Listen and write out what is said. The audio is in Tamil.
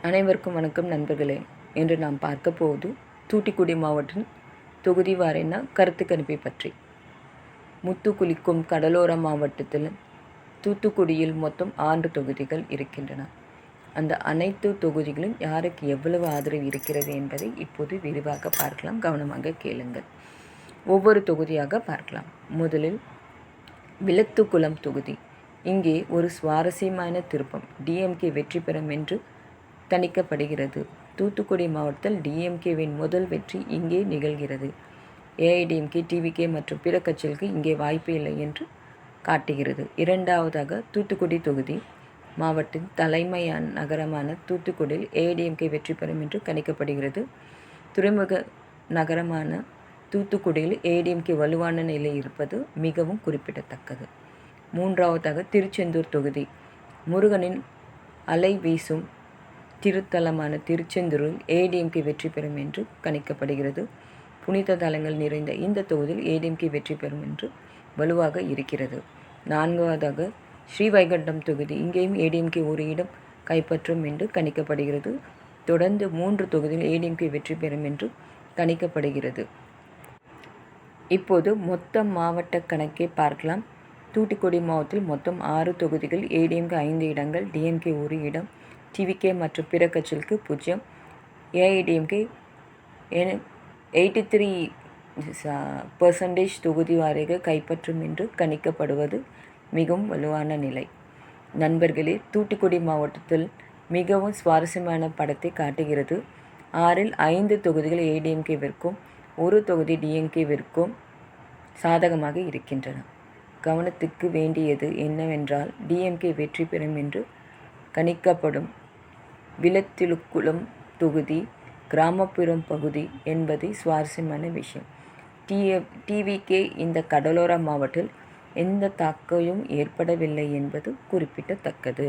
அனைவருக்கும் வணக்கம் நண்பர்களே. இன்று நாம் பார்க்க போவது தூத்துக்குடி மாவட்டம் தொகுதி வாரியான கருத்து கணிப்பை பற்றி. முத்துக்குளிக்கும் கடலோர மாவட்டத்தில் தூத்துக்குடியில் மொத்தம் 6 தொகுதிகள் இருக்கின்றன. அந்த அனைத்து தொகுதிகளும் யாருக்கு எவ்வளவு ஆதரவு இருக்கிறது என்பதை இப்போது விரிவாக பார்க்கலாம். கவனமாக கேளுங்கள். ஒவ்வொரு தொகுதியாக பார்க்கலாம். முதலில் விளத்துக்குளம் தொகுதி. இங்கே ஒரு சுவாரஸ்யமான திருப்பம். டிஎம்கே வெற்றி பெறும் என்று கணிக்கப்படுகிறது. தூத்துக்குடி மாவட்டத்தில் டிஎம்கேவின் முதல் வெற்றி இங்கே நிகழ்கிறது. ஏஐடிஎம்கே, டிவிகே மற்றும் பிற கட்சிகளுக்கு இங்கே வாய்ப்பு இல்லை என்று காட்டுகிறது. இரண்டாவதாக தூத்துக்குடி தொகுதி. மாவட்டத்தின் தலைமையான நகரமான தூத்துக்குடியில் ஏஐடிஎம்கே வெற்றி பெறும் என்று கணிக்கப்படுகிறது. துறைமுக நகரமான தூத்துக்குடியில் ஏஐடிஎம்கே வலுவான நிலை இருப்பது மிகவும் குறிப்பிடத்தக்கது. மூன்றாவதாக திருச்செந்தூர் தொகுதி. முருகனின் அலை வீசும் திருத்தலமான திருச்செந்தூரில் ஏடிஎம்கே வெற்றி பெறும் என்று கணிக்கப்படுகிறது. புனித தலங்கள் நிறைந்த இந்த தொகுதியில் ஏடிஎம்கே வெற்றி பெறும் என்று வலுவாக இருக்கிறது. நான்காவதாக ஸ்ரீவைகுண்டம் தொகுதி. இங்கேயும் ஏடிஎம்கே ஒரு இடம் கைப்பற்றும் என்று கணிக்கப்படுகிறது. தொடர்ந்து 3 தொகுதியில் ஏடிஎம்கே வெற்றி பெறும் என்று கணிக்கப்படுகிறது. இப்போது மொத்த மாவட்ட கணக்கை பார்க்கலாம். தூத்துக்குடி மாவட்டத்தில் மொத்தம் 6 தொகுதிகள். ஏடிஎம்கே 5 இடங்கள், டிஎம்கே 1 இடம், டிவிகே மற்றும் பிற கட்சிகளுக்கு 0. ஏஐடிஎம்கே 83% தொகுதி வாரியாக கைப்பற்றும் என்று கணிக்கப்படுவது மிகவும் வலுவான நிலை. நண்பர்களே, தூத்துக்குடி மாவட்டத்தில் மிகவும் சுவாரஸ்யமான படத்தை காட்டுகிறது. 6இல் 5 தொகுதிகள் ஏடிஎம்கேவிற்கும் 1 தொகுதி டிஎம்கேவிற்கும் சாதகமாக இருக்கின்றன. கவனத்துக்கு வேண்டியது என்னவென்றால், டிஎம்கே வெற்றி பெறும் என்று கணிக்கப்படும் விளத்திலுக்குளம் தொகுதி கிராமப்புறம் பகுதி என்பது சுவாரஸ்யமான விஷயம். டிவிகே இந்த கடலோர மாவட்டத்தில் எந்த தாக்கமும் ஏற்படவில்லை என்பது குறிப்பிடத்தக்கது.